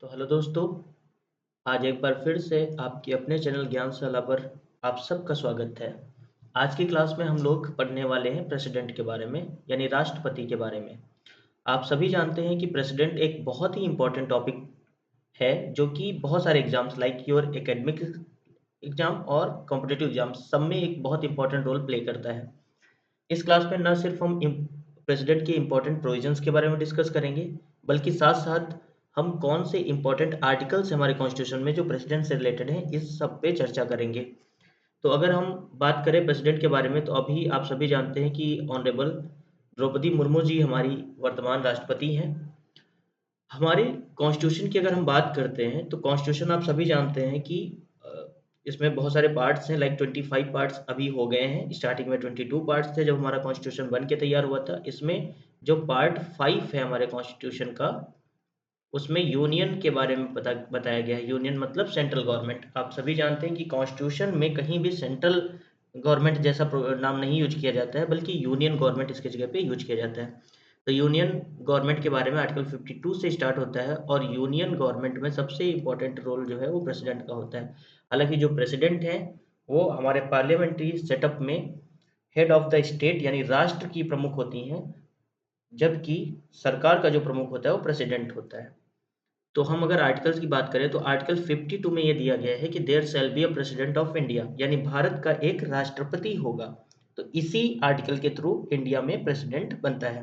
तो हेलो दोस्तों, आज एक बार फिर से आपके अपने चैनल ज्ञानशाला पर आप सबका स्वागत है। आज की क्लास में हम लोग पढ़ने वाले हैं प्रेसिडेंट के बारे में, यानी राष्ट्रपति के बारे में। आप सभी जानते हैं कि प्रेसिडेंट एक बहुत ही इम्पोर्टेंट टॉपिक है, जो कि बहुत सारे exams like your academic exam और कॉम्पिटिटिव एग्जाम सब में एक बहुत इंपॉर्टेंट रोल प्ले करता है। इस क्लास में न सिर्फ हम प्रेसिडेंट के इम्पोर्टेंट प्रोविजंस के बारे में डिस्कस करेंगे, बल्कि साथ साथ हम कौन से इम्पोर्टेंट आर्टिकल्स हमारे कॉन्स्टिट्यूशन में जो प्रेसिडेंट से रिलेटेड हैं, इस सब पे चर्चा करेंगे। तो अगर हम बात करें प्रेसिडेंट के बारे में, तो अभी आप सभी जानते हैं कि ऑनरेबल द्रौपदी मुर्मू जी हमारी वर्तमान राष्ट्रपति हैं। हमारे कॉन्स्टिट्यूशन की अगर हम बात करते हैं, तो कॉन्स्टिट्यूशन आप सभी जानते हैं कि इसमें बहुत सारे पार्ट्स हैं, लाइक 25 पार्ट्स अभी हो गए हैं। स्टार्टिंग में 22 पार्ट्स थे जब हमारा कॉन्स्टिट्यूशन बन के तैयार हुआ था। इसमें जो पार्ट 5 है हमारे कॉन्स्टिट्यूशन का, उसमें यूनियन के बारे में बताया गया है। यूनियन मतलब सेंट्रल गवर्नमेंट। आप सभी जानते हैं कि कॉन्स्टिट्यूशन में कहीं भी सेंट्रल गवर्नमेंट जैसा नाम नहीं यूज किया जाता है, बल्कि यूनियन गवर्नमेंट इसके जगह पे यूज किया जाता है। तो यूनियन गवर्नमेंट के बारे में आर्टिकल 52 से स्टार्ट होता है, और यूनियन गवर्नमेंट में सबसे इम्पोर्टेंट रोल जो है वो प्रेसिडेंट का होता है। हालांकि जो प्रेसिडेंट है वो हमारे पार्लियामेंट्री सेटअप में हेड ऑफ द स्टेट यानी राष्ट्र की प्रमुख होती हैं, जबकि सरकार का जो प्रमुख होता है वो प्रेसिडेंट होता है। तो हम अगर आर्टिकल्स की बात करें, तो आर्टिकल 52 में ये दिया गया है कि there shall be a president of India, यानी भारत का एक राष्ट्रपति होगा। तो इसी आर्टिकल के थ्रू इंडिया में प्रेसिडेंट बनता है।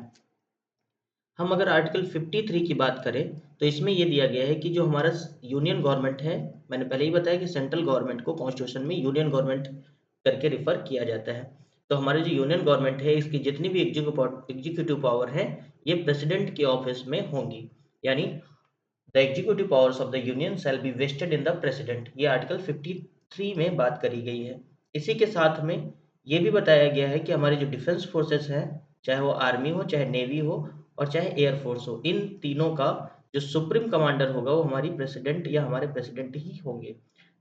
हम अगर आर्टिकल 53 की बात करें, तो इसमें ये दिया गया है कि जो हमारा यूनियन गवर्नमेंट है, मैंने पहले ही बताया कि सेंट्रल गवर्नमेंट को कॉन्स्टिट्यूशन में यूनियन गवर्नमेंट करके रिफर किया जाता है। तो हमारी जो यूनियन गवर्नमेंट है, इसकी जितनी भी एग्जीक्यूटिव पावर है, ये प्रेसिडेंट के ऑफिस में होंगी। यानी the executive powers of the union shall be vested in the president. ये आर्टिकल 53 में बात करी गई है। इसी के साथ में ये भी बताया गया है कि हमारी जो डिफेंस फोर्सेस हैं, चाहे वो आर्मी हो, चाहे नेवी हो, और चाहे एयरफोर्स हो, इन तीनों का जो सुप्रीम कमांडर होगा वो हमारी प्रेसिडेंट या हमारे प्रेसिडेंट ही होंगे।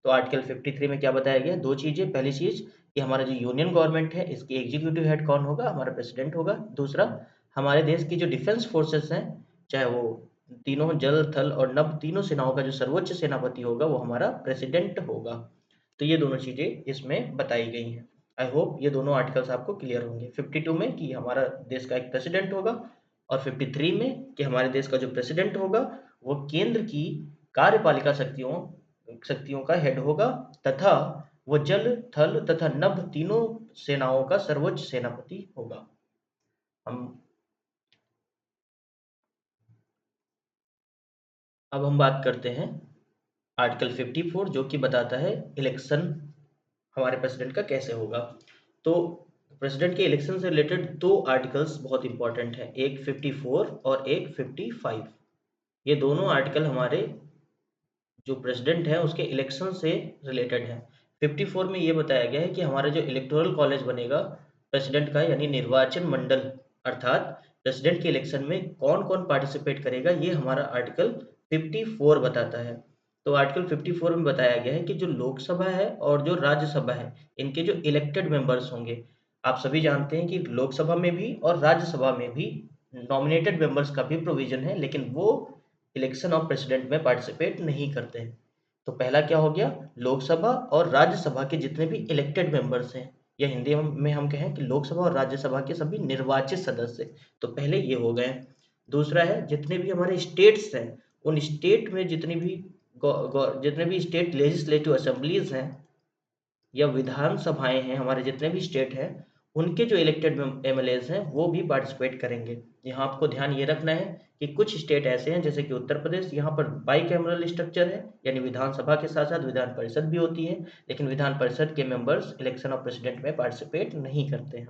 तो आर्टिकल 53 में क्या बताया गया? दो चीज़ें। पहली चीज़ कि हमारा जो यूनियन गवर्नमेंट है, इसकी एग्जीक्यूटिव हेड कौन होगा? हमारा प्रेसिडेंट होगा। दूसरा, हमारे देश की जो डिफेंस फोर्सेस हैं, चाहे वो तीनों जल, थल और नभ, तीनों सेनाओं का जो सर्वोच्च सेनापति होगा वो हमारा प्रेसिडेंट होगा। तो ये दोनों चीज़ें इसमें बताई गई हैं। आई होप ये दोनों आर्टिकल्स आपको क्लियर होंगे। 52 में कि हमारा देश का एक प्रेसिडेंट होगा, और 53 में कि हमारे देश का जो प्रेसिडेंट होगा वो केंद्र की कार्यपालिका शक्तियों शक्तियों का हेड होगा, तथा वो जल, थल तथा नभ तीनों सेनाओं का सर्वोच्च सेनापति होगा। हम अब हम बात करते हैं आर्टिकल 54, जो कि बताता है इलेक्शन हमारे प्रेसिडेंट का कैसे होगा। तो प्रेसिडेंट के इलेक्शन से रिलेटेड दो आर्टिकल्स बहुत इंपॉर्टेंट हैं, एक 54 और एक 55। ये दोनों आर्टिकल हमारे जो प्रेसिडेंट है उसके इलेक्शन से रिलेटेड है। 54 में ये बताया गया है कि हमारा जो इलेक्टोरल कॉलेज बनेगा प्रेसिडेंट का, यानी निर्वाचन मंडल, अर्थात प्रेसिडेंट के इलेक्शन में कौन कौन पार्टिसिपेट करेगा, ये हमारा आर्टिकल 54 बताता है। तो आर्टिकल 54 में बताया गया है कि जो लोकसभा है और जो राज्यसभा है, इनके जो इलेक्टेड मेंबर्स होंगे। आप सभी जानते हैं कि लोकसभा में भी और राज्यसभा में भी नॉमिनेटेड मेंबर्स का भी प्रोविजन है, लेकिन वो इलेक्शन ऑफ प्रेसिडेंट में पार्टिसिपेट नहीं करते हैं। तो पहला क्या हो गया? लोकसभा और राज्यसभा के जितने भी इलेक्टेड मेंबर्स हैं, या हिंदी में हम कहें कि लोकसभा और राज्यसभा के सभी निर्वाचित सदस्य, तो पहले ये हो गए। दूसरा है जितने भी हमारे स्टेट्स हैं, उन स्टेट में जितने भी स्टेट लेजिस्लेटिव असेंबलीज हैं या विधानसभाएं हैं, हमारे जितने भी स्टेट हैं, उनके जो इलेक्टेड एमएलएज हैं वो भी पार्टिसिपेट करेंगे। यहाँ आपको ध्यान ये रखना है कि कुछ स्टेट ऐसे हैं जैसे कि उत्तर प्रदेश, यहाँ पर बाई कैमरल स्ट्रक्चर है, यानी विधानसभा के साथ साथ विधान परिषद भी होती है, लेकिन विधान परिषद के मेंबर्स इलेक्शन ऑफ प्रेसिडेंट में पार्टिसिपेट नहीं करते हैं।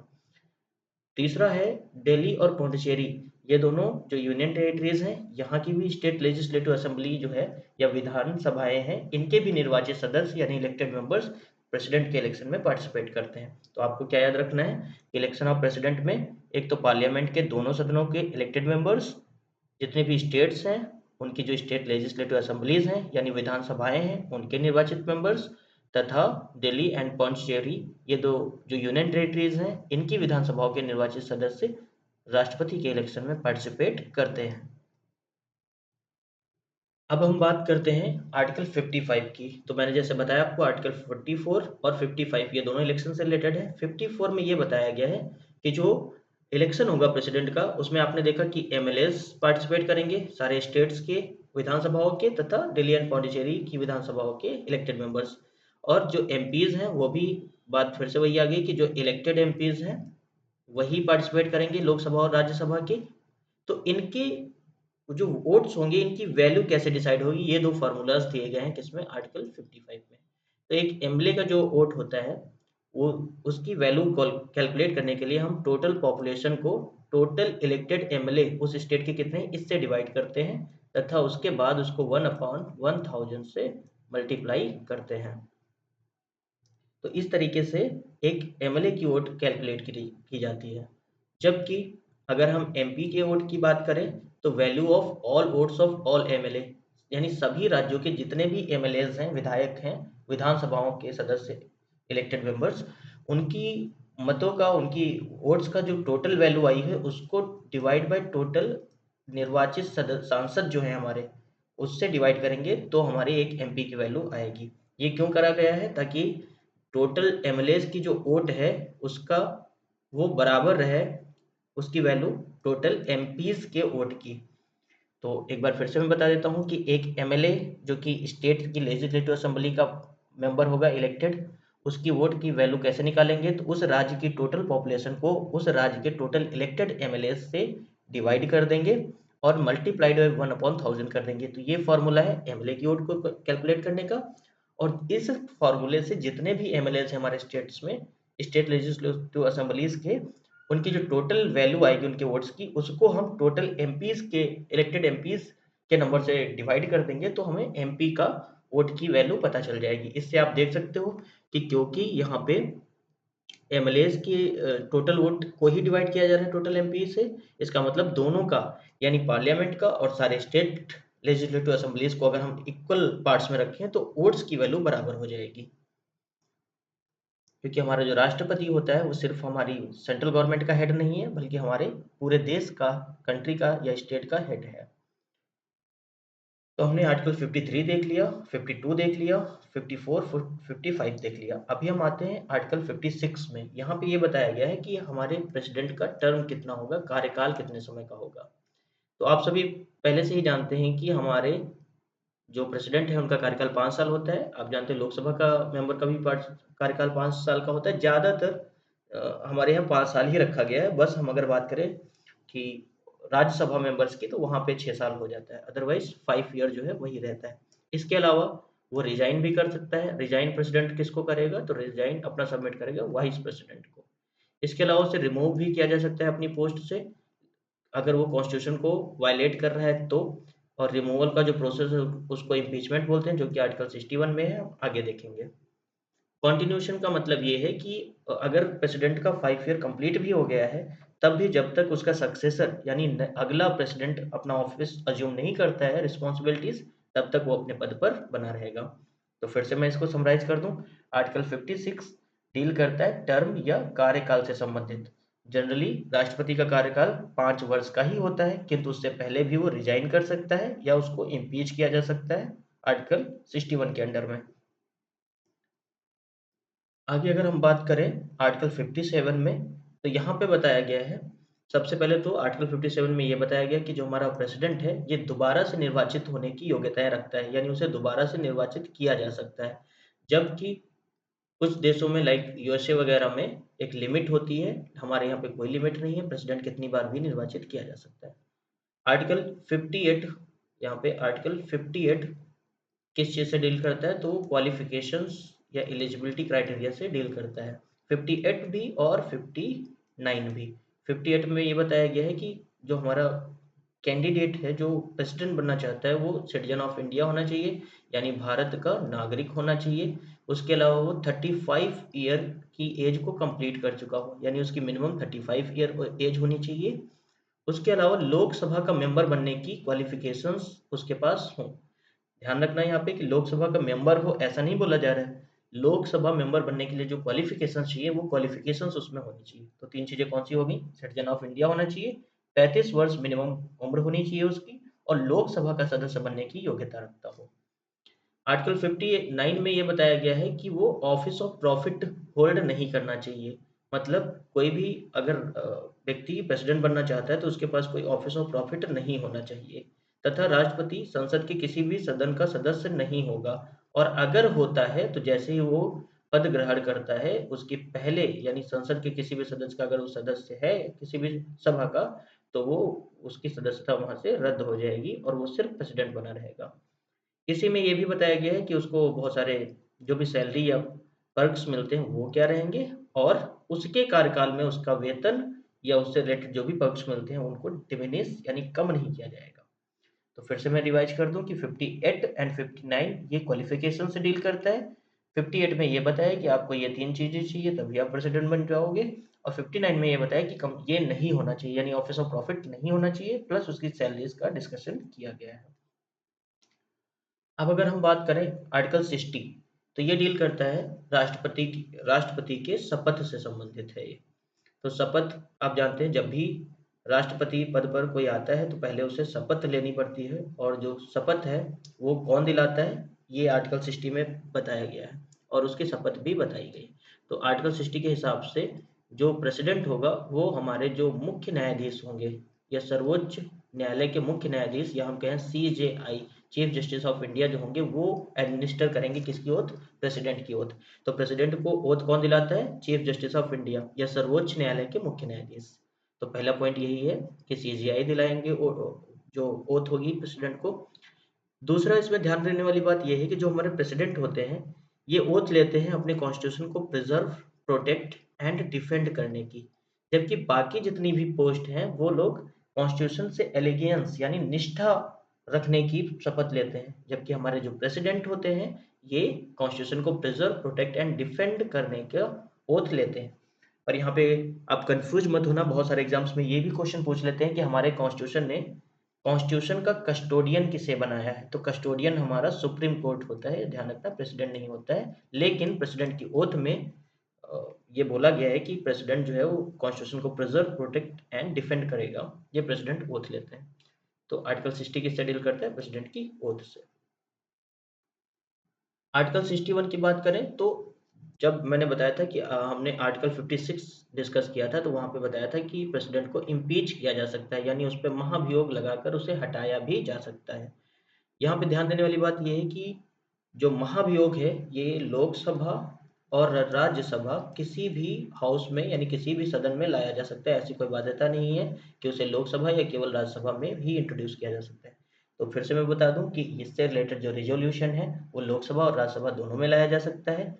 तीसरा है दिल्ली और पौंडीचेरी। ये दोनों जो यूनियन टेरिटरीज हैं, यहाँ की भी स्टेट लेजिस्लेटिव असेंबली जो है या विधानसभाएं हैं, इनके भी निर्वाचित सदस्य यानी इलेक्टेड मेंबर्स प्रेसिडेंट के इलेक्शन में पार्टिसिपेट करते हैं। तो आपको क्या याद रखना है? इलेक्शन ऑफ प्रेसिडेंट में एक तो पार्लियामेंट के दोनों सदनों के इलेक्टेड मेंबर्स, जितने भी स्टेट्स हैं उनकी जो स्टेट लेजिस्लेटिव असेंबलीज हैं यानी विधानसभाएं हैं, उनके निर्वाचित मेंबर्स, तथा दिल्ली एंड पौंडीचेरी, ये दो जो यूनियन टेरिटरीज हैं, इनकी विधानसभाओं के निर्वाचित सदस्य राष्ट्रपति के इलेक्शन में पार्टिसिपेट करते हैं। अब हम बात करते हैं आर्टिकल 55 की। तो मैंने जैसे बताया आपको आर्टिकल 44 और 55 ये दोनों इलेक्शन से रिलेटेड है। 54 में ये बताया गया है कि जो इलेक्शन होगा प्रेसिडेंट का, उसमें आपने देखा कि एमएलएस पार्टिसिपेट करेंगे सारे स्टेट्स के विधानसभाओं के, तथा दिल्ली एंड पौंडीचेरी की विधानसभाओं के इलेक्टेड मेंबर्स। और जो एमपीज हैं वो भी, बात फिर से वही आ गई कि जो इलेक्टेड एमपीज हैं वही पार्टिसिपेट करेंगे लोकसभा और राज्यसभा के। तो इनके जो वोट्स होंगे इनकी वैल्यू कैसे डिसाइड होगी, ये दो फार्मूलाज दिए गए हैं किसमें, आर्टिकल 55 में। तो एक एमएलए का जो वोट होता है वो, उसकी वैल्यू कैलकुलेट करने के लिए हम टोटल पॉपुलेशन को टोटल इलेक्टेड एमएलए उस स्टेट के कितने हैं इससे डिवाइड करते हैं, तथा उसके बाद उसको 1/1000 से मल्टीप्लाई करते हैं। तो इस तरीके से एक एमएलए की वोट कैलकुलेट की जाती है। जबकि अगर हम एमपी के वोट की बात करें तो value of all votes of all MLA, यानी सभी राज्यों के जितने भी एमएलएज हैं, विधायक हैं, विधानसभाओं के सदस्य, इलेक्टेड मेंबर्स, उनकी मतों का, उनकी वोट्स का जो टोटल वैल्यू आई है उसको डिवाइड बाय टोटल निर्वाचित सांसद जो हैं हमारे, उससे डिवाइड करेंगे तो हमारे एक एमपी की वैल्यू आएगी। ये क्यों करा गया है, ताकि टोटल एमएलएज की जो वोट है उसका वो बराबर रहे, उसकी वैल्यू टोटल एमपीज के वोट की। तो एक बार फिर से मैं बता देता हूँ कि एक एमएलए जो कि स्टेट की लेजिस्लेटिव असेंबली का मेंबर होगा इलेक्टेड, उसकी वोट की वैल्यू कैसे निकालेंगे, तो उस राज्य की टोटल पॉपुलेशन को उस राज्य के टोटल इलेक्टेड एमएलए से डिवाइड कर देंगे और मल्टीप्लाइड बाय 1/1000 कर देंगे। तो ये फॉर्मूला है एमएलए की वोट को कैलकुलेट करने का। और इस फॉर्मूले से जितने भी एमएलए हैं हमारे स्टेट्स में, स्टेट लेजिस्लेटिव असेंबलीज के, उनकी जो टोटल वैल्यू आएगी उनके वोट्स की, उसको हम टोटल एमपीज के, इलेक्टेड एमपीज के नंबर से डिवाइड कर देंगे तो हमें एमपी का वोट की वैल्यू पता चल जाएगी। इससे आप देख सकते हो कि क्योंकि यहाँ पे एमएलएज की टोटल वोट को ही डिवाइड किया जा रहा है टोटल एमपी से, इसका मतलब दोनों का, यानी पार्लियामेंट का और सारे स्टेट लेजिस्लेटिव असेंबलीज को अगर हम इक्वल पार्ट्स में रखें तो वोट्स की वैल्यू बराबर हो जाएगी। क्योंकि हमारा जो राष्ट्रपति होता है वो सिर्फ हमारी सेंट्रल गवर्नमेंट का हेड नहीं है, बल्कि हमारे पूरे देश का, कंट्री का या स्टेट का हेड है। तो हमने आर्टिकल 53 देख लिया, 52 देख लिया, 54, 55 देख लिया। अभी हम आते हैं आर्टिकल 56 में। यहाँ पे ये बताया गया है कि हमारे प्रेसिडेंट का टर्म कितना होगा, कार्यकाल कितने समय का होगा। तो आप सभी पहले से ही जानते हैं कि हमारे जो प्रेसिडेंट है उनका कार्यकाल 5 साल होता है। आप जानते हैं लोकसभा का मेंबर का भी कार्यकाल 5 साल का होता है। ज़्यादातर हमारे यहाँ 5 साल ही रखा गया है। बस हम अगर बात करें कि राज्यसभा मेंबर्स की, तो वहाँ पे 6 साल हो जाता है, अदरवाइज 5 ईयर जो है वही रहता है। इसके अलावा वो रिजाइन भी कर सकता है। रिजाइन प्रेसिडेंट किसको करेगा, तो रिजाइन अपना सबमिट करेगा वाइस प्रेसिडेंट को। इसके अलावा उसे रिमूव भी किया जा सकता है अपनी पोस्ट से, अगर वो कॉन्स्टिट्यूशन को वायलेट कर रहा है तो। और रिमूवल का जो प्रोसेस है उसको इम्पीचमेंट बोलते हैं, जो कि आर्टिकल 61 में है, आगे देखेंगे। कॉन्टिन्यूशन का मतलब ये है कि अगर प्रेसिडेंट का 5 ईयर कंप्लीट भी हो गया है, तब भी जब तक उसका सक्सेसर यानी अगला प्रेसिडेंट अपना ऑफिस अज्यूम नहीं करता है रिस्पॉन्सिबिलिटीज, तब तक वो अपने पद पर बना रहेगा। तो फिर से मैं इसको समराइज कर दूं। आर्टिकल 56 डील करता है टर्म या कार्यकाल से संबंधित। जनरली राष्ट्रपति का कार्यकाल 5 वर्ष का ही होता है, किंतु उससे पहले भी वो रिजाइन कर सकता है या उसको इम्पीच किया जा सकता है आर्टिकल 61 के अंडर में। आगे अगर हम बात करें आर्टिकल 57 में, तो यहाँ पे बताया गया है, सबसे पहले तो आर्टिकल 57 में ये बताया गया कि जो हमारा प्रेसिडेंट है ये दोबारा से निर्वाचित होने की योग्यताएं रखता है, यानी उसे दोबारा से निर्वाचित किया जा सकता है। जबकि कुछ देशों में लाइक यूएसए वगैरह में एक लिमिट होती है, हमारे यहाँ पे कोई लिमिट नहीं है, प्रेसिडेंट कितनी बार भी निर्वाचित किया जा सकता है। आर्टिकल 58, यहाँ पे आर्टिकल 58 किस चीज़ से डील करता है, तो क्वालिफिकेशंस या एलिजिबिलिटी क्राइटेरिया से डील करता है। 58 भी और 59 भी। 58 में ये बताया गया है कि जो हमारा कैंडिडेट है जो प्रेसिडेंट बनना चाहता है वो सिटीजन ऑफ इंडिया होना चाहिए, यानी भारत का नागरिक होना चाहिए। उसके अलावा वो 35 ईयर की एज को कंप्लीट कर चुका हो, यानी उसकी मिनिमम 35 ईयर एज होनी चाहिए। उसके अलावा लोकसभा का मेंबर बनने की क्वालिफिकेशंस उसके पास हों। ध्यान रखना है यहाँ पे कि लोकसभा का मेंबर हो ऐसा नहीं बोला जा रहा है। लोकसभा मेंबर बनने के लिए जो क्वालिफिकेशन चाहिए वो क्वालिफिकेशंस उसमें होनी चाहिए। तो 3 चीज़ें कौन सी होगी, सिटीजन ऑफ इंडिया होना चाहिए, 35 वर्ष मिनिमम उम्र होनी चाहिए उसकी, और लोकसभा का सदस्य बनने की योग्यता रखता हो। आर्टिकल 59 में ये बताया गया है कि वो ऑफिस ऑफ प्रॉफिट होल्ड नहीं करना चाहिए। मतलब कोई भी अगर व्यक्ति प्रेसिडेंट बनना चाहता है तो उसके पास कोई ऑफिस ऑफ प्रॉफिट नहीं होना चाहिए, तथा राष्ट्रपति संसद के किसी भी सदन का सदस्य नहीं होगा। और अगर होता है तो जैसे ही वो पद ग्रहण करता है उसके पहले, यानी संसद के किसी भी सदस्य का अगर वो सदस्य है किसी भी सभा का, तो वो उसकी सदस्यता वहां से रद्द हो जाएगी और वो सिर्फ प्रेसिडेंट बना रहेगा। इसी में ये भी बताया गया है कि उसको बहुत सारे जो भी सैलरी या पर्क्स मिलते हैं वो क्या रहेंगे, और उसके कार्यकाल में उसका वेतन या उससे रिलेटेड जो भी पर्क्स मिलते हैं उनको डिमिनिश यानी कम नहीं किया जाएगा। तो फिर से मैं रिवाइज कर दूं कि 58 एंड 59 ये क्वालिफिकेशन से डील करता है। 58 में ये बताया कि आपको ये 3 चीज़ें चाहिए तभी आप प्रेसिडेंट बन जाओगे, और 59 में ये बताया कि कम ये नहीं होना चाहिए, यानी ऑफिस ऑफ प्रॉफिट नहीं होना चाहिए, प्लस उसकी सैलरीज का डिस्कशन किया गया है। अब अगर हम बात करें आर्टिकल 60, तो ये डील करता है राष्ट्रपति के शपथ से संबंधित है ये। तो शपथ आप जानते हैं, जब भी राष्ट्रपति पद पर कोई आता है तो पहले उसे शपथ लेनी पड़ती है, और जो शपथ है वो कौन दिलाता है ये आर्टिकल 60 में बताया गया है, और उसकी शपथ भी बताई गई। तो आर्टिकल 60 के हिसाब से जो प्रेसिडेंट होगा वो हमारे जो मुख्य न्यायाधीश होंगे या सर्वोच्च न्यायालय के मुख्य न्यायाधीश, या हम कहें CJI, chief justice of India जो होंगे, वो एडमिनिस्टर करेंगे किसकी ओथ? प्रेसिडेंट की ओथ। तो प्रेसिडेंट को ओथ कौन दिलाता है? चीफ जस्टिस ऑफ इंडिया या सर्वोच्च न्यायालय के मुख्य न्यायाधीश। तो पहला पॉइंट यही है कि CJI दिलाएंगे जो ओथ होगी प्रेसिडेंट को। दूसरा इसमें ध्यान देने वाली बात यह है कि जो हमारे प्रेसिडेंट होते हैं ये ओथ लेते हैं अपने कॉन्स्टिट्यूशन को प्रिजर्व, प्रोटेक्ट एंड डिफेंड करने की, जबकि बाकी जितनी भी पोस्ट हैं वो लोग कॉन्स्टिट्यूशन से एलिगेंस यानी निष्ठा रखने की शपथ लेते हैं, जबकि हमारे जो प्रेसिडेंट होते हैं ये कॉन्स्टिट्यूशन को प्रिजर्व, प्रोटेक्ट एंड डिफेंड करने का ओथ लेते हैं। और यहाँ पे आप कंफ्यूज मत होना, बहुत सारे एग्जाम्स में ये भी क्वेश्चन पूछ लेते हैं कि हमारे कॉन्स्टिट्यूशन का कस्टोडियन किसे बनाया है। तो कस्टोडियन हमारा सुप्रीम कोर्ट होता है, ध्यान रखना, प्रेसिडेंट नहीं होता है। लेकिन प्रेसिडेंट की ओथ में ये बोला गया है कि प्रेसिडेंट जो है वो कॉन्स्टिट्यूशन को प्रिजर्व, प्रोटेक्ट एंड डिफेंड करेगा, ये प्रेसिडेंट ओथ लेते हैं। तो आर्टिकल 60 किससे डील करता है? प्रेसिडेंट की ओथ से। आर्टिकल 61 की बात करें तो जब मैंने बताया था कि हमने आर्टिकल 56 डिस्कस किया था तो वहाँ पे बताया था कि प्रेसिडेंट को इम्पीच किया जा सकता है, यानी उस पर महाभियोग लगाकर उसे हटाया भी जा सकता है। यहाँ पे ध्यान देने वाली बात ये है कि जो महाभियोग है ये लोकसभा और राज्यसभा किसी भी हाउस में यानी किसी भी सदन में लाया जा सकता है। ऐसी कोई बाध्यता नहीं है कि उसे लोकसभा या केवल राज्यसभा में भी इंट्रोड्यूस किया जा सकता है। तो फिर से मैं बता दूं कि इससे रिलेटेड जो रिजोल्यूशन है वो लोकसभा और राज्यसभा दोनों में लाया जा सकता है,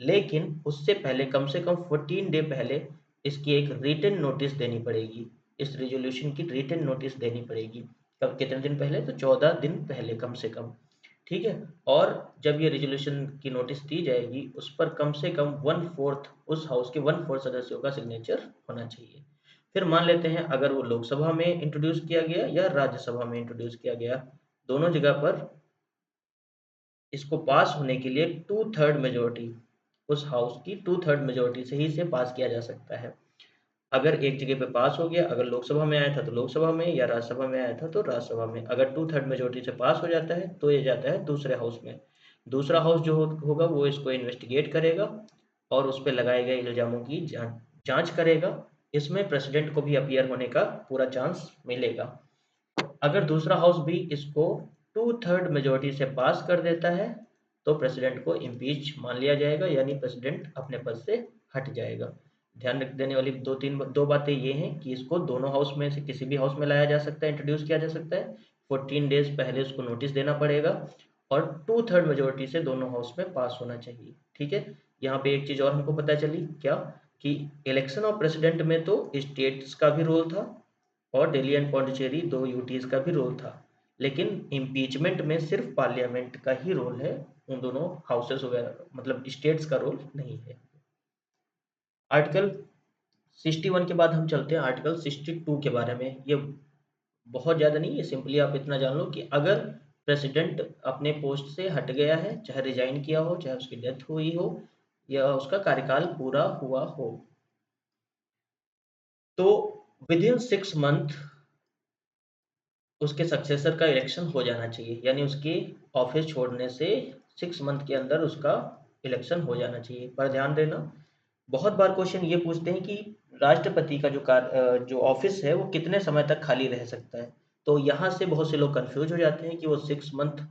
लेकिन उससे पहले कम से कम 14 डे पहले इसकी एक रिटन नोटिस देनी पड़ेगी। इस रिजोल्यूशन की रिटन नोटिस देनी पड़ेगी। कब? कितने दिन पहले? तो 14 दिन पहले कम से कम। ठीक है। और जब ये रिजोल्यूशन की नोटिस दी जाएगी उस पर कम से कम 1/4 उस हाउस के 1/4 सदस्यों का सिग्नेचर होना चाहिए। फिर मान लेते हैं अगर वो लोकसभा में इंट्रोड्यूस किया गया या राज्यसभा में इंट्रोड्यूस किया गया, दोनों जगह पर इसको पास होने के लिए 2/3 मेजोरिटी, उस हाउस की 2/3 मेजोरिटी से ही इसे पास किया जा सकता है। अगर एक जगह पे पास हो गया, अगर लोकसभा में आया था तो लोकसभा में, या राज्यसभा में आया था तो राज्यसभा में, अगर 2/3 मेजोरिटी से पास हो जाता है तो ये जाता है दूसरे हाउस में। दूसरा हाउस जो होगा वो इसको इन्वेस्टिगेट करेगा और उस पर लगाए गए इल्जामों की जांच करेगा। इसमें प्रेसिडेंट को भी अपीयर होने का पूरा चांस मिलेगा। अगर दूसरा हाउस भी इसको 2/3 मेजोरिटी से पास कर देता है तो प्रेसिडेंट को इम्पीच मान लिया जाएगा, यानी प्रेसिडेंट अपने पद से हट जाएगा। ध्यान रख देने वाली दो बातें ये हैं कि इसको दोनों हाउस में से किसी भी हाउस में लाया जा सकता है, इंट्रोड्यूस किया जा सकता है। 14 डेज पहले उसको नोटिस देना पड़ेगा और 2/3 मेजोरिटी से दोनों हाउस में पास होना चाहिए। ठीक है। यहाँ पे एक चीज और हमको पता चली क्या, कि इलेक्शन ऑफ प्रेसिडेंट में तो स्टेट्स का भी रोल था और दिल्ली एंड पौंडीचेरी दो यूटीज का भी रोल था, लेकिन इम्पीचमेंट में सिर्फ पार्लियामेंट का ही रोल है, उन दोनों हाउसेस वगैरह मतलब स्टेट्स का रोल नहीं है। आर्टिकल 61 के बाद हम चलते हैं आर्टिकल 62 के बारे में। ये बहुत ज़्यादा नहीं, ये सिंपली आप इतना जान लो कि अगर प्रेसिडेंट अपने पोस्ट से हट गया है, चाहे रिजाइन किया हो, चाहे उसकी डेथ हुई हो या उसका कार्यकाल पूरा हुआ हो, तो विद इन 6 मंथ उसके सक्सेसर का इलेक्शन हो जाना चाहिए, यानी उसकी ऑफिस छोड़ने से 6 मंथ के अंदर उसका इलेक्शन हो जाना चाहिए। पर ध्यान देना, बहुत बार क्वेश्चन ये पूछते हैं कि राष्ट्रपति का जो ऑफिस है वो कितने समय तक खाली रह सकता है। तो यहाँ से बहुत से लोग कंफ्यूज हो जाते हैं कि वो 6 मंथ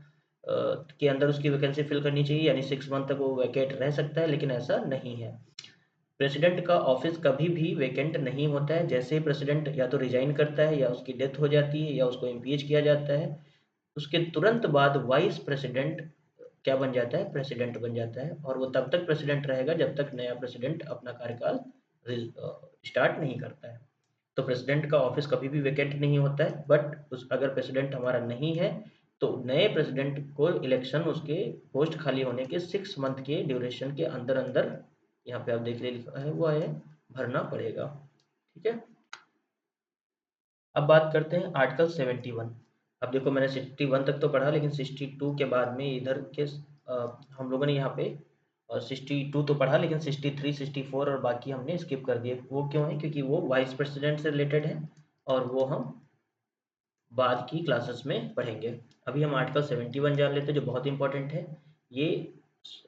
के अंदर उसकी वैकेंसी फिल करनी चाहिए, यानी 6 मंथ तक वो वैकेंट रह सकता है, लेकिन ऐसा नहीं है। प्रेसिडेंट का ऑफिस कभी भी वैकेंट नहीं होता है। जैसे ही प्रेसिडेंट या तो रिजाइन करता है, या उसकी डेथ हो जाती है, या उसको इम्पीच किया जाता है, उसके तुरंत बाद वाइस प्रेसिडेंट क्या बन जाता है, प्रेसिडेंट बन जाता है। और वो तब तक प्रेसिडेंट रहेगा जब तक नया प्रेसिडेंट अपना कार्यकाल स्टार्ट नहीं करता है। तो प्रेसिडेंट का ऑफिस कभी भी वैकेंट नहीं होता है, बट उस अगर प्रेसिडेंट हमारा नहीं है तो नए प्रेसिडेंट को इलेक्शन उसके पोस्ट खाली होने के 6 मंथ के ड्यूरेशन के अंदर अंदर, यहाँ पे आप देख ले लिखा है हुआ है, भरना पड़ेगा। ठीक है। अब बात करते हैं आर्टिकल 71। अब देखो, मैंने 61 तक तो पढ़ा, लेकिन 62 के बाद में इधर के हम लोगों ने यहाँ पे 62 तो पढ़ा, लेकिन 63, 64 और बाकी हमने स्किप कर दिए। वो क्यों है? क्योंकि वो वाइस प्रेसिडेंट से रिलेटेड है और वो हम बाद की क्लासेस में पढ़ेंगे। अभी हम आर्टिकल 71 जान लेते हैं, जो बहुत इंपॉर्टेंट है। ये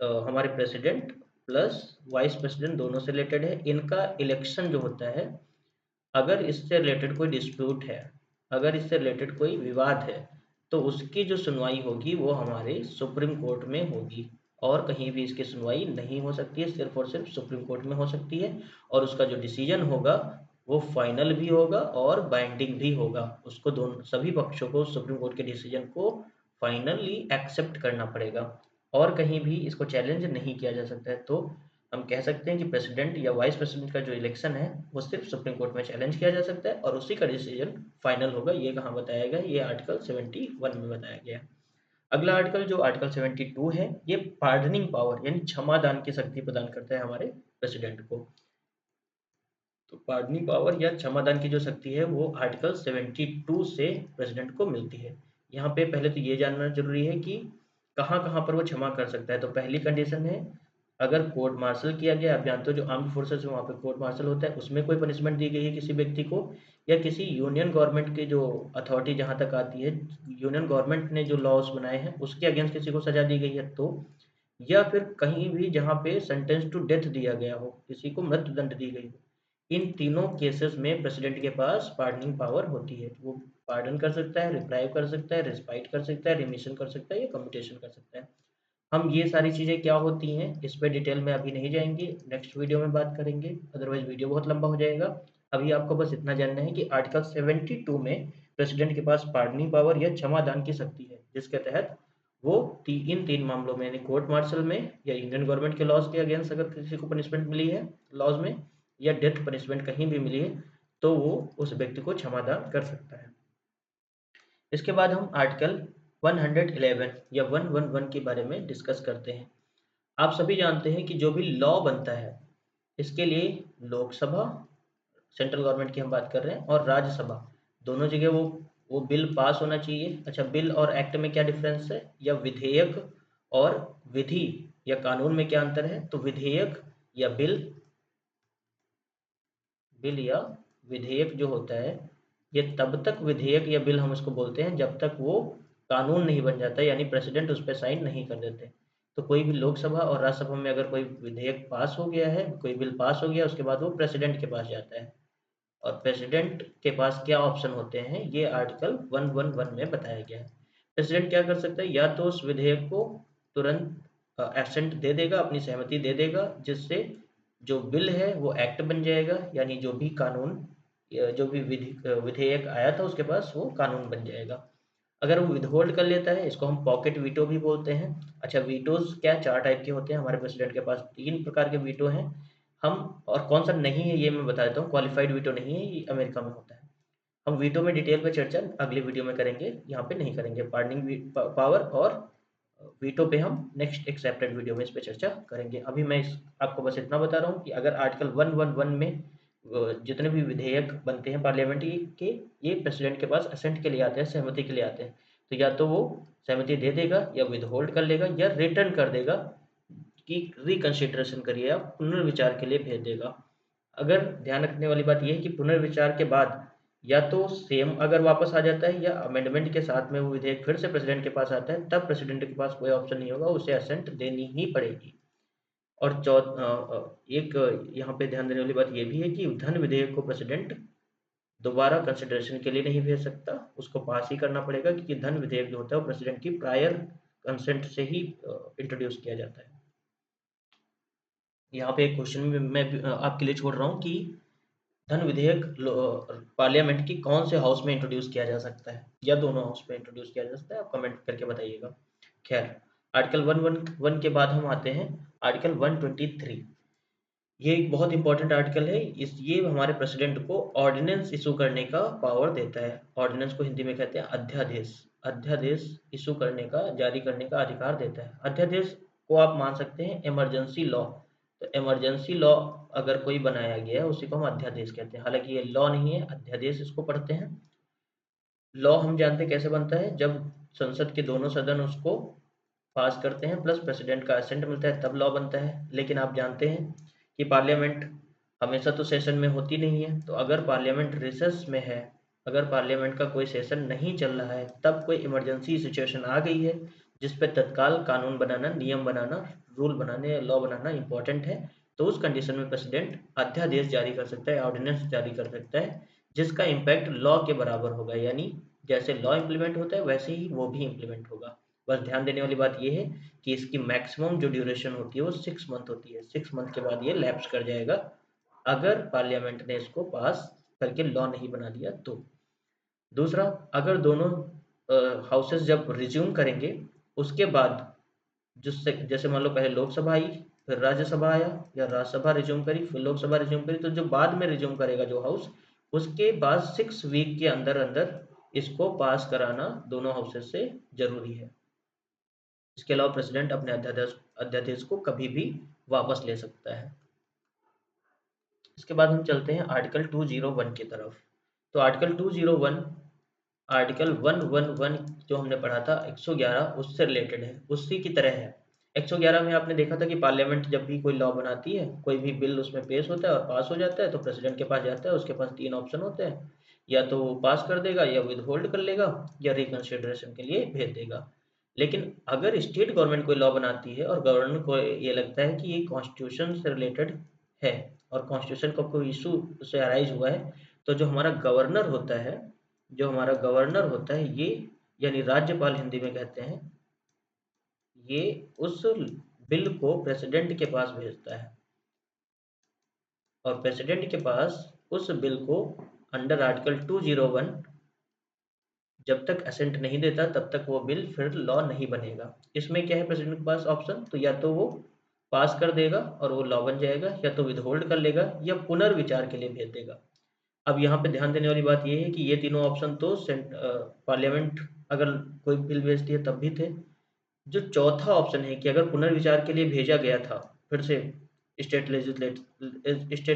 हमारे प्रेसिडेंट प्लस वाइस प्रेसिडेंट दोनों से रिलेटेड है। इनका इलेक्शन जो होता है, अगर इससे रिलेटेड कोई डिस्प्यूट है, अगर इससे रिलेटेड कोई विवाद है, तो उसकी जो सुनवाई होगी वो हमारे सुप्रीम कोर्ट में होगी, और कहीं भी इसकी सुनवाई नहीं हो सकती है, सिर्फ और सिर्फ सुप्रीम कोर्ट में हो सकती है। और उसका जो डिसीजन होगा वो फाइनल भी होगा और बाइंडिंग भी होगा। उसको दोनों सभी पक्षों को सुप्रीम कोर्ट के डिसीजन को फाइनली एक्सेप्ट करना पड़ेगा, और कहीं भी इसको चैलेंज नहीं किया जा सकता है। तो हम कह सकते हैं कि प्रेसिडेंट या वाइस प्रेसिडेंट का जो इलेक्शन है वो सिर्फ सुप्रीम कोर्ट में चैलेंज किया जा सकता है, और उसी का डिसीजन फाइनल होगा। ये कहाँ बताया गया? ये आर्टिकल 71 में बताया गया है। अगला आर्टिकल जो आर्टिकल 72 है, ये पार्डनिंग पावर यानी क्षमादान की शक्ति प्रदान करता है हमारे प्रेसिडेंट को। तो पार्डनिंग पावर या क्षमादान की जो शक्ति है वो आर्टिकल 72 से प्रेसिडेंट को मिलती है। यहाँ पे पहले तो ये जानना जरूरी है कि कहाँ कहाँ पर वो क्षमा कर सकता है। तो पहली कंडीशन है, अगर कोर्ट मार्शल किया गया, आप जानते हो जो आर्म्ड फोर्सेस है वहाँ पे कोर्ट मार्शल होता है, उसमें कोई पनिशमेंट दी गई है किसी व्यक्ति को, या किसी यूनियन गवर्नमेंट की जो अथॉरिटी जहाँ तक आती है, यूनियन गवर्नमेंट ने जो लॉज बनाए हैं उसके अगेंस्ट किसी को सजा दी गई है तो, या फिर कहीं भी जहाँ पे सेंटेंस टू डेथ दिया गया हो, किसी को मृत्यु दंड दी गई हो, इन तीनों केसेस में प्रेसिडेंट के पास पार्डनिंग पावर होती है। वो पार्डन कर सकता है, रिप्राइव कर सकता है, रिस्पाइट कर सकता है, रिमिशन कर सकता है, या कम्यूटेशन कर सकता है। हम ये सारी चीज़ें क्या होती हैं इस पे डिटेल में अभी नहीं जाएंगे, नेक्स्ट वीडियो में बात करेंगे, अदरवाइज वीडियो बहुत लंबा हो जाएगा। अभी आपको बस इतना जानना है कि आर्टिकल 72 में प्रेसिडेंट के पास पार्डनिंग पावर या क्षमादान की शक्ति है, जिसके तहत वो इन तीन मामलों में, यानी कोर्ट मार्शल में, या इंडियन गवर्नमेंट के लॉज के अगेंस्ट अगर किसी को पनिशमेंट मिली है लॉज में, या डेथ पनिशमेंट कहीं भी मिली है, तो वो उस व्यक्ति को क्षमादान कर सकता है। इसके बाद हम आर्टिकल 111 या 111 के बारे में डिस्कस करते हैं। आप सभी जानते हैं कि जो भी लॉ बनता है, इसके लिए लोकसभा, सेंट्रल गवर्नमेंट की हम बात कर रहे हैं, और राज्यसभा, दोनों जगह वो बिल पास होना चाहिए। अच्छा, बिल और एक्ट में क्या डिफरेंस है, या विधेयक और विधि या कानून में क्या अंतर है? तो विधेयक या बिल, बिल या विधेयक जो होता है, ये तब तक विधेयक या बिल हम उसको बोलते हैं जब तक वो कानून नहीं बन जाता, यानी प्रेसिडेंट उस पर साइन नहीं कर देते। तो कोई भी लोकसभा और राज्यसभा में अगर कोई विधेयक पास हो गया है, कोई बिल पास हो गया, उसके बाद वो प्रेसिडेंट के पास जाता है। और प्रेसिडेंट के पास क्या ऑप्शन होते हैं, ये आर्टिकल 111 में बताया गया है। प्रेसिडेंट क्या कर सकता है? या तो उस विधेयक को तुरंत एब्सेंट दे देगा, अपनी सहमति दे देगा, जिससे जो बिल है वो एक्ट बन जाएगा, यानी जो भी कानून या जो भी विधेयक आया था उसके पास वो कानून बन जाएगा। अगर वो विदहोल्ड कर लेता है, इसको हम पॉकेट वीटो भी बोलते हैं। अच्छा, वीटोज क्या 4 टाइप के होते हैं हमारे प्रेसिडेंट के पास? 3 प्रकार के वीटो हैं। हम और कौन सा नहीं है ये मैं बता देता हूँ। क्वालिफाइड वीटो नहीं है, ये अमेरिका में होता है। हम वीटो में डिटेल पे चर्चा अगले वीडियो में करेंगे, यहाँ पे नहीं करेंगे। पार्डनिंग पावर और वीटो पे हम नेक्स्ट एक सेपरेट वीडियो में इस पे चर्चा करेंगे। अभी मैं आपको बस इतना बता रहा हूँ कि अगर आर्टिकल 111 में जितने भी विधेयक बनते हैं पार्लियामेंट के, ये प्रेसिडेंट के पास असेंट के लिए आते हैं, सहमति के लिए आते हैं। तो या तो वो सहमति दे देगा, या विदहोल्ड कर लेगा, या रिटर्न कर देगा कि रिकंसिडरेशन करिए, आप पुनर्विचार के लिए भेज देगा। अगर ध्यान रखने वाली बात यह है कि पुनर्विचार के बाद या तो सेम अगर वापस आ जाता है या अमेंडमेंट के साथ में वो विधेयक फिर से प्रेसिडेंट के पास आता है, तब प्रेसिडेंट के पास कोई ऑप्शन नहीं होगा, उसे असेंट देनी ही पड़ेगी। और एक यहाँ पे ध्यान देने वाली बात ये भी है कि धन विधेयक को प्रेसिडेंट दोबारा कंसिडरेशन के लिए नहीं भेज सकता, उसको पास ही करना पड़ेगा, क्योंकि धन विधेयक जो होता है वो प्रेसिडेंट की प्रायर कंसेंट से ही इंट्रोड्यूस किया जाता है। यहाँ पे एक क्वेश्चन मैं आपके लिए छोड़ रहा हूँ कि धन विधेयक पार्लियामेंट की कौन से हाउस में इंट्रोड्यूस किया जा सकता है, या दोनों हाउस में इंट्रोड्यूस किया जा सकता है, आप कमेंट करके बताइएगा। खैर, आर्टिकल 111 के बाद हम आते हैं आर्टिकल 123। ये एक बहुत इंपॉर्टेंट आर्टिकल है। ये हमारे प्रेसिडेंट को ऑर्डिनेंस इशू करने का पावर देता है। ऑर्डिनेंस को हिंदी में कहते हैं अध्यादेश। अध्यादेश इशू करने का, जारी करने का अधिकार देता है। अध्यादेश को आप मान सकते हैं इमरजेंसी लॉ। तो इमरजेंसी लॉ अगर कोई बनाया गया है उसी को हम अध्यादेश कहते हैं। हालांकि ये लॉ नहीं है, अध्यादेश इसको पढ़ते हैं। लॉ हम जानते हैं कैसे बनता है, जब संसद के दोनों सदन उसको पास करते हैं प्लस प्रेसिडेंट का असेंट मिलता है, तब लॉ बनता है। लेकिन आप जानते हैं कि पार्लियामेंट हमेशा तो सेशन में होती नहीं है, तो अगर पार्लियामेंट रिसेस में है, अगर पार्लियामेंट का कोई सेशन नहीं चल रहा है, तब कोई इमरजेंसी सिचुएशन आ गई है जिस पे तत्काल कानून बनाना, नियम बनाना, रूल बनाने, लॉ बनाना इंपॉर्टेंट है, तो उस कंडीशन में प्रेसिडेंट अध्यादेश जारी कर सकता है, ऑर्डिनेंस जारी कर सकता है, जिसका इम्पैक्ट लॉ के बराबर होगा। यानी जैसे लॉ इम्प्लीमेंट होता है वैसे ही वो भी इम्प्लीमेंट होगा। बस ध्यान देने वाली बात ये है कि इसकी मैक्सिमम जो ड्यूरेशन होती है वो 6 मंथ होती है। 6 मंथ के बाद ये लैप्स कर जाएगा, अगर पार्लियामेंट ने इसको पास करके लॉ नहीं बना दिया तो। दूसरा, अगर दोनों हाउसेस जब रिज्यूम करेंगे, उसके बाद जिससे जैसे मान लो पहले लोकसभा आई, फिर राज्यसभा आया, या राज्यसभा रिज्यूम करी, फिर लोकसभा रिज्यूम करी, तो जो बाद में रिज्यूम करेगा जो हाउस, उसके बाद 6 वीक के अंदर अंदर इसको पास कराना दोनों हाउसेस से जरूरी है। इसके अलावा प्रेसिडेंट अपने अध्यादेश को कभी भी वापस ले सकता है। इसके बाद हम चलते हैं आर्टिकल 201 की तरफ। तो आर्टिकल 201 आर्टिकल 111 जो हमने पढ़ा था 111, उससे रिलेटेड है, उसी की तरह है। 111 में आपने देखा था कि पार्लियामेंट जब भी कोई लॉ बनाती है, कोई भी बिल उसमें पेश होता है और पास हो जाता है, तो प्रेसिडेंट के पास जाता है, उसके पास 3 ऑप्शन होते हैं, या तो वो पास कर देगा, या विद होल्ड कर लेगा, या रिकंसिडरेशन के लिए भेज देगा। लेकिन अगर स्टेट गवर्नमेंट कोई लॉ बनाती है और गवर्नर को ये लगता है कि ये कॉन्स्टिट्यूशन से रिलेटेड है और कॉन्स्टिट्यूशन का कोई इशू उससे अराइज हुआ है, तो जो हमारा गवर्नर होता है ये, यानी राज्यपाल हिंदी में कहते हैं, ये उस बिल को प्रेसिडेंट के पास भेजता है, और प्रेसिडेंट के पास उस बिल को अंडर आर्टिकल 201 जब तक असेंट नहीं देता तब तक वो बिल फिर लॉ नहीं बनेगा। इसमें क्या है प्रेसिडेंट के पास ऑप्शन, तो या तो वो पास कर देगा और वो लॉ बन जाएगा, या तो विदहोल्ड कर लेगा, या पुनर्विचार के लिए भेज देगा। अब यहाँ पे ध्यान देने वाली बात ये है कि ये तीनों ऑप्शन तो पार्लियामेंट अगर कोई बिल भेजती है तब भी थे। जो चौथा ऑप्शन है कि अगर पुनर्विचार के लिए भेजा गया था फिर से स्टेट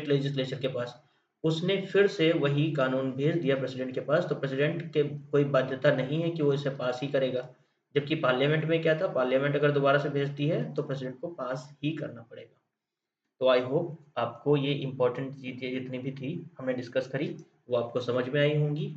लेजिस्लेचर के पास, उसने फिर से वही कानून भेज दिया प्रेसिडेंट के पास, तो प्रेसिडेंट के कोई बाध्यता नहीं है कि वो इसे पास ही करेगा। जबकि पार्लियामेंट में क्या था, पार्लियामेंट अगर दोबारा से भेजती है तो प्रेसिडेंट को पास ही करना पड़ेगा। तो आई होप आपको ये इंपॉर्टेंट चीज़ें जितनी भी थी हमने डिस्कस करी वो आपको समझ में आई होंगी।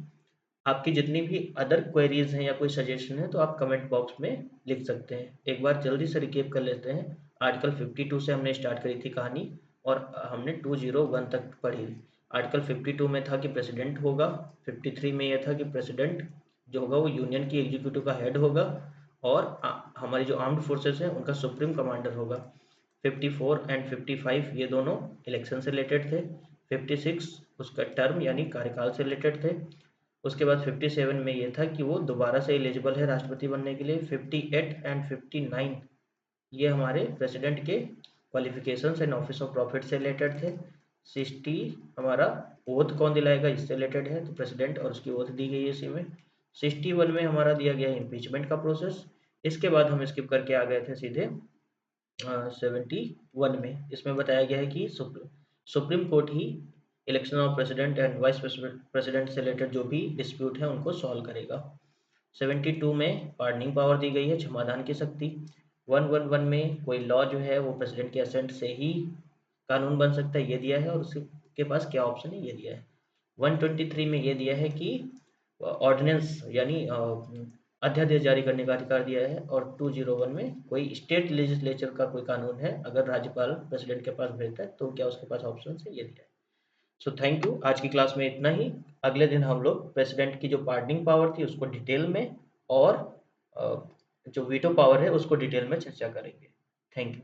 आपकी जितनी भी अदर क्वेरीज हैं या कोई सजेशन है तो आप कमेंट बॉक्स में लिख सकते हैं। एक बार जल्दी से रिकेप कर लेते हैं। आर्टिकल 52 से हमने स्टार्ट करी थी कहानी, और हमने 201 तक पढ़ी। आर्टिकल 52 में था कि प्रेसिडेंट होगा, 53 में यह था कि प्रेसिडेंट जो होगा वो यूनियन की एग्जीक्यूटिव का हेड होगा, और हमारी जो आर्म्ड फोर्सेस हैं उनका सुप्रीम कमांडर होगा। 54 एंड 55 ये दोनों इलेक्शन से रिलेटेड थे। 56 उसका टर्म यानी कार्यकाल से रिलेटेड थे। उसके बाद 57 में ये था कि वो दोबारा से एलिजिबल है राष्ट्रपति बनने के लिए। 58 एंड 59 ये हमारे प्रेसिडेंट के qualifications and office of profit से रिलेटेड थे। 60 हमारा ओथ कौन दिलाएगा इससे रिलेटेड है, तो प्रेसिडेंट और उसकी ओथ दी गई है इसी में। 61 में हमारा दिया गया है इम्पीचमेंट का प्रोसेस। इसके बाद हम स्किप करके आ गए थे सीधे 71 में। इसमें बताया गया है कि supreme court he election of president and vice president से रिलेटेड जो भी डिस्प्यूट है उनको सॉल्व करेगा। 72 में पार्डनिंग पावर दी गई है, क्षमादान की शक्ति। 111 में कोई लॉ जो है वो प्रेसिडेंट के असेंट से ही कानून बन सकता है, ये दिया है, और उसके पास क्या ऑप्शन है ये दिया है। 123 में ये दिया है कि ऑर्डिनेंस यानी अध्यादेश जारी करने का अधिकार दिया है, और 201 में कोई स्टेट लेजिस्लेचर का कोई कानून है, अगर राज्यपाल प्रेसिडेंट के पास भेजता है तो क्या उसके पास ऑप्शन है, ये दिया है। सो थैंक यू, आज की क्लास में इतना ही। अगले दिन हम लोग प्रेसिडेंट की जो पार्डनिंग पावर थी उसको डिटेल में, और जो वीटो पावर है उसको डिटेल में चर्चा करेंगे। Thank you.